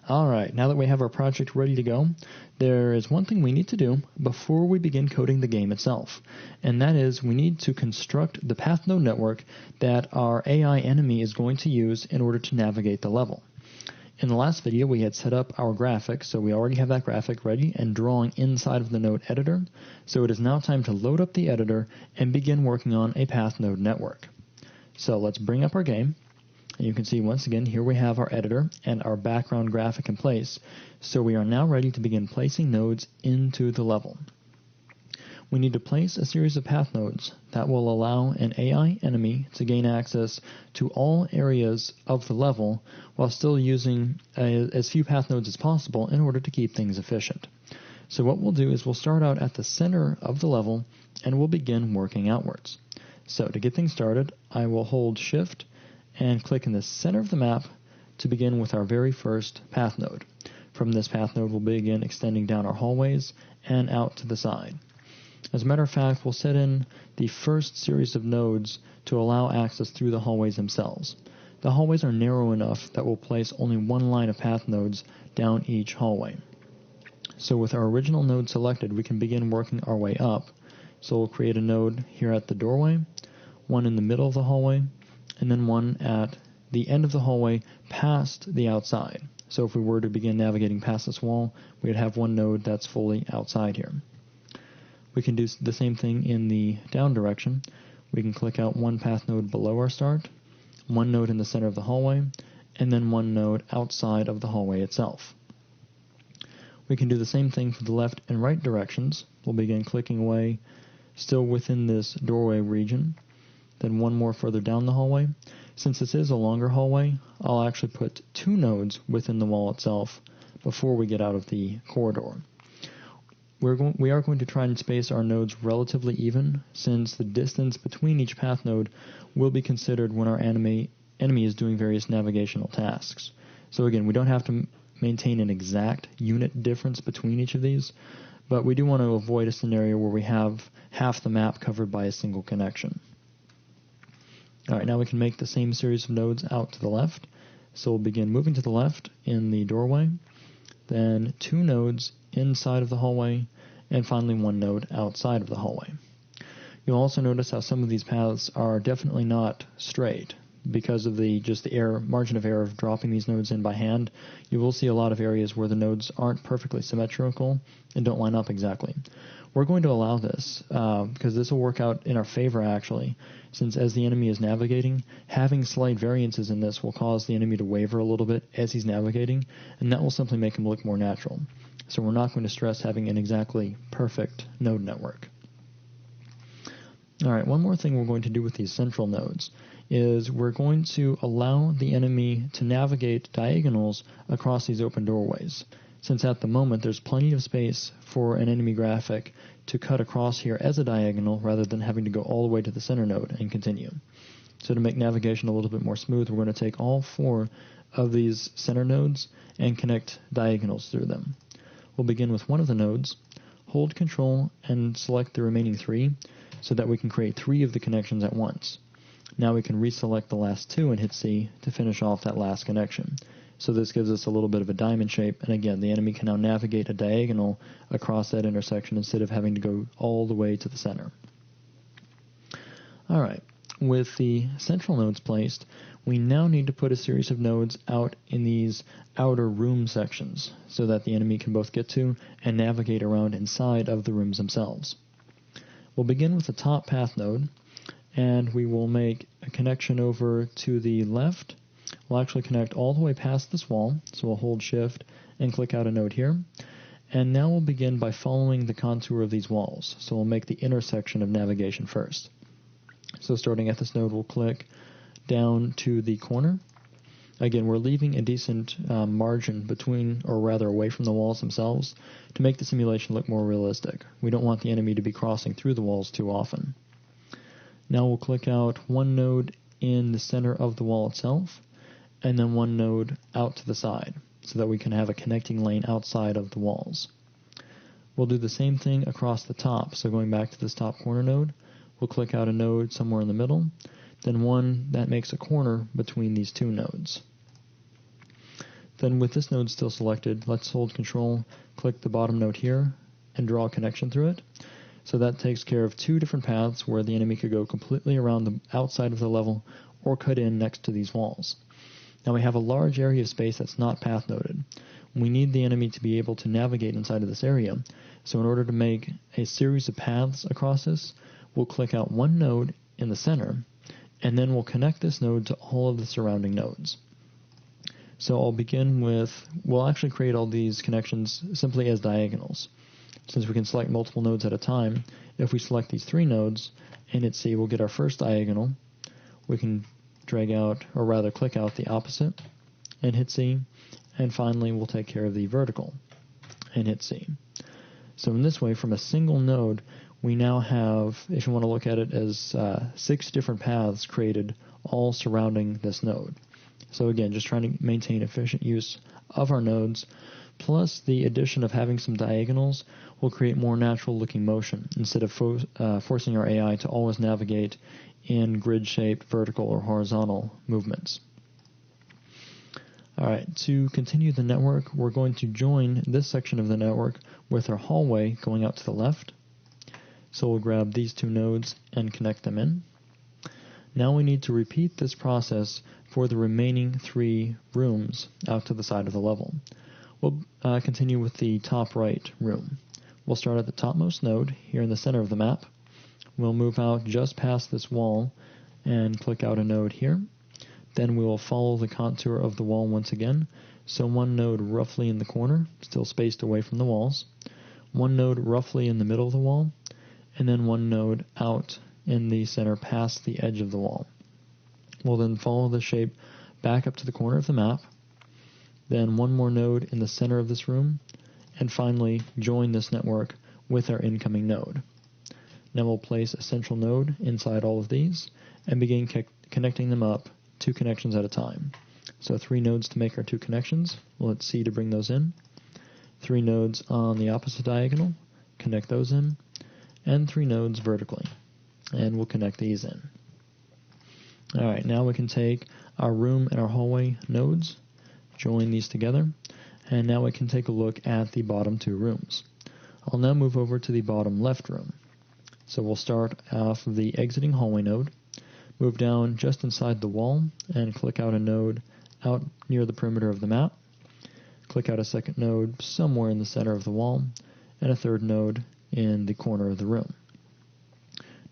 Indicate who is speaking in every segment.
Speaker 1: Alright, now that we have our project ready to go, there is one thing we need to do before we begin coding the game itself, and that is we need to construct the path node network that our AI enemy is going to use in order to navigate the level. In the last video, we had set up our graphic, so we already have that graphic ready and drawing inside of the node editor, so it is now time to load up the editor and begin working on a path node network. So let's bring up our game. And you can see once again here we have our editor and our background graphic in place, so we are now ready to begin placing nodes into the level. We need to place a series of path nodes that will allow an AI enemy to gain access to all areas of the level while still using as few path nodes as possible in order to keep things efficient. So what we'll do is we'll start out at the center of the level and we'll begin working outwards. So to get things started, I will hold Shift and click in the center of the map to begin with our very first path node. From this path node, we'll begin extending down our hallways and out to the side. As a matter of fact, we'll set in the first series of nodes to allow access through the hallways themselves. The hallways are narrow enough that we'll place only one line of path nodes down each hallway. So with our original node selected, we can begin working our way up. So we'll create a node here at the doorway, one in the middle of the hallway, and then one at the end of the hallway past the outside. So if we were to begin navigating past this wall, we would have one node that's fully outside here. We can do the same thing in the down direction. We can click out one path node below our start, one node in the center of the hallway, and then one node outside of the hallway itself. We can do the same thing for the left and right directions. We'll begin clicking away still within this doorway region. Then one more further down the hallway. Since this is a longer hallway, I'll actually put two nodes within the wall itself before we get out of the corridor. We are going to try and space our nodes relatively even, since the distance between each path node will be considered when our enemy is doing various navigational tasks. So again, we don't have to maintain an exact unit difference between each of these, but we do want to avoid a scenario where we have half the map covered by a single connection. Alright, now we can make the same series of nodes out to the left. So we'll begin moving to the left in the doorway, then two nodes inside of the hallway, and finally one node outside of the hallway. You'll also notice how some of these paths are definitely not straight. Because of the margin of error of dropping these nodes in by hand, you will see a lot of areas where the nodes aren't perfectly symmetrical and don't line up exactly. We're going to allow this because this will work out in our favor actually, since as the enemy is navigating, having slight variances in this will cause the enemy to waver a little bit as he's navigating, and that will simply make him look more natural. So we're not going to stress having an exactly perfect node network. Alright, one more thing we're going to do with these central nodes is we're going to allow the enemy to navigate diagonals across these open doorways, since at the moment there's plenty of space for an enemy graphic to cut across here as a diagonal rather than having to go all the way to the center node and continue. So to make navigation a little bit more smooth, we're going to take all four of these center nodes and connect diagonals through them. We'll begin with one of the nodes, hold Control and select the remaining three so that we can create three of the connections at once. Now we can reselect the last two and hit C to finish off that last connection. So this gives us a little bit of a diamond shape, and again, the enemy can now navigate a diagonal across that intersection instead of having to go all the way to the center. Alright, with the central nodes placed, we now need to put a series of nodes out in these outer room sections so that the enemy can both get to and navigate around inside of the rooms themselves. We'll begin with the top path node, and we will make a connection over to the left. We'll actually connect all the way past this wall, so we'll hold Shift and click out a node here. And now we'll begin by following the contour of these walls, so we'll make the intersection of navigation first. So starting at this node, we'll click down to the corner. Again, we're leaving a decent margin between, or rather away from the walls themselves, to make the simulation look more realistic. We don't want the enemy to be crossing through the walls too often. Now we'll click out one node in the center of the wall itself, and then one node out to the side, so that we can have a connecting lane outside of the walls. We'll do the same thing across the top, so going back to this top corner node, we'll click out a node somewhere in the middle, then one that makes a corner between these two nodes. Then with this node still selected, let's hold Control, click the bottom node here, and draw a connection through it. So that takes care of two different paths where the enemy could go completely around the outside of the level or cut in next to these walls. Now we have a large area of space that's not path noded. We need the enemy to be able to navigate inside of this area. So in order to make a series of paths across this, we'll click out one node in the center, and then we'll connect this node to all of the surrounding nodes. So I'll begin with, we'll actually create all these connections simply as diagonals. Since we can select multiple nodes at a time, if we select these three nodes and hit C, we'll get our first diagonal. We can drag out, or rather click out the opposite and hit C, and finally we'll take care of the vertical and hit C. So in this way, from a single node, we now have, if you want to look at it as 6 different paths created all surrounding this node. So again, just trying to maintain efficient use of our nodes, plus the addition of having some diagonals will create more natural looking motion instead of forcing our AI to always navigate in grid-shaped vertical or horizontal movements. Alright, to continue the network, we're going to join this section of the network with our hallway going out to the left. So we'll grab these two nodes and connect them in. Now we need to repeat this process for the remaining 3 rooms out to the side of the level. We'll continue with the top right room. We'll start at the topmost node here in the center of the map. We'll move out just past this wall and click out a node here. Then we will follow the contour of the wall once again. So one node roughly in the corner, still spaced away from the walls. One node roughly in the middle of the wall. And then one node out in the center past the edge of the wall. We'll then follow the shape back up to the corner of the map. Then one more node in the center of this room. And finally join this network with our incoming node. Now we'll place a central node inside all of these and begin connecting them up 2 connections at a time. So 3 nodes to make our 2 connections. We'll hit C to bring those in. 3 nodes on the opposite diagonal, connect those in. And 3 nodes vertically. And we'll connect these in. Alright, now we can take our room and our hallway nodes, join these together, and now we can take a look at the bottom 2 rooms. I'll now move over to the bottom left room. So we'll start off the exiting hallway node, move down just inside the wall, and click out a node out near the perimeter of the map. Click out a second node somewhere in the center of the wall, and a third node in the corner of the room.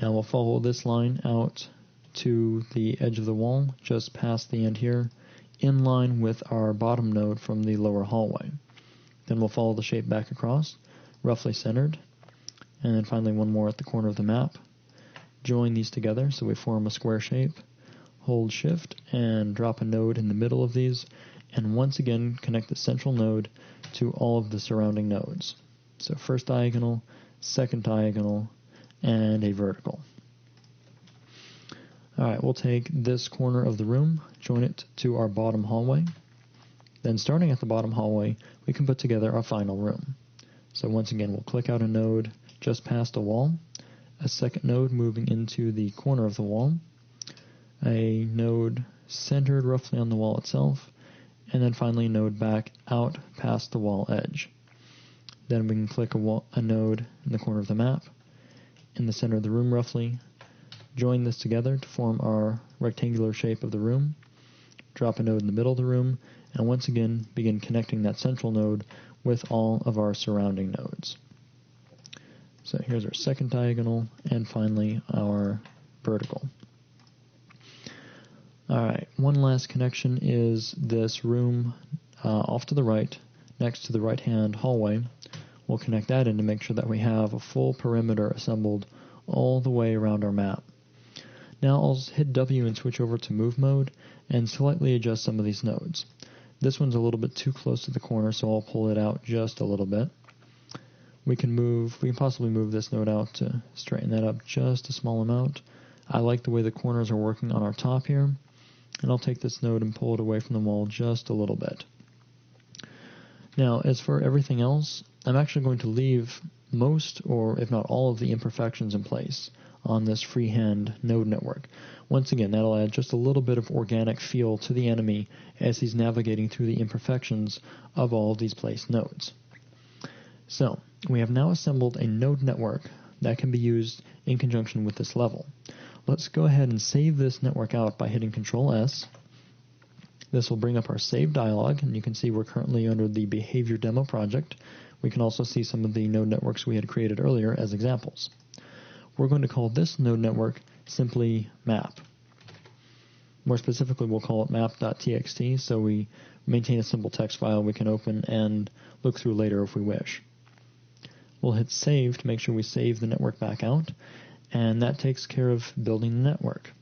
Speaker 1: Now we'll follow this line out to the edge of the wall, just past the end here, in line with our bottom node from the lower hallway. Then we'll follow the shape back across, roughly centered, and then finally one more at the corner of the map. Join these together so we form a square shape. Hold Shift and drop a node in the middle of these, and once again connect the central node to all of the surrounding nodes. So first diagonal, second diagonal, and a vertical. Alright, we'll take this corner of the room, join it to our bottom hallway. Then starting at the bottom hallway, we can put together our final room. So once again, we'll click out a node just past a wall, a second node moving into the corner of the wall, a node centered roughly on the wall itself, and then finally a node back out past the wall edge. Then we can click a node in the corner of the map, in the center of the room roughly, join this together to form our rectangular shape of the room, drop a node in the middle of the room, and once again begin connecting that central node with all of our surrounding nodes. So here's our second diagonal, and finally our vertical. Alright, one last connection is this room off to the right, next to the right-hand hallway. We'll connect that in to make sure that we have a full perimeter assembled all the way around our map. Now I'll hit W and switch over to move mode and slightly adjust some of these nodes. This one's a little bit too close to the corner, so I'll pull it out just a little bit. We can possibly move this node out to straighten that up just a small amount. I like the way the corners are working on our top here, and I'll take this node and pull it away from the wall just a little bit. Now, as for everything else, I'm actually going to leave most, or if not all, of the imperfections in place. on this freehand node network. Once again, that'll add just a little bit of organic feel to the enemy as he's navigating through the imperfections of all of these placed nodes. So, we have now assembled a node network that can be used in conjunction with this level. Let's go ahead and save this network out by hitting Control-S. This will bring up our save dialog, and you can see we're currently under the Behavior Demo project. We can also see some of the node networks we had created earlier as examples. We're going to call this node network simply map. More specifically, we'll call it map.txt, so we maintain a simple text file we can open and look through later if we wish. We'll hit save to make sure we save the network back out, and that takes care of building the network.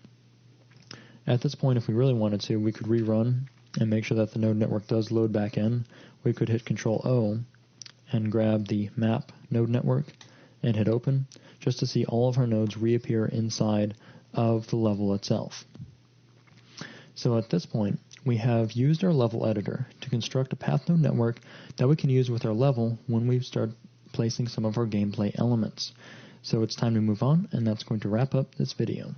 Speaker 1: At this point, if we really wanted to, we could rerun and make sure that the node network does load back in. We could hit Control-O and grab the map node network and hit open, just to see all of our nodes reappear inside of the level itself. So at this point, we have used our level editor to construct a path node network that we can use with our level when we start placing some of our gameplay elements. So it's time to move on, and that's going to wrap up this video.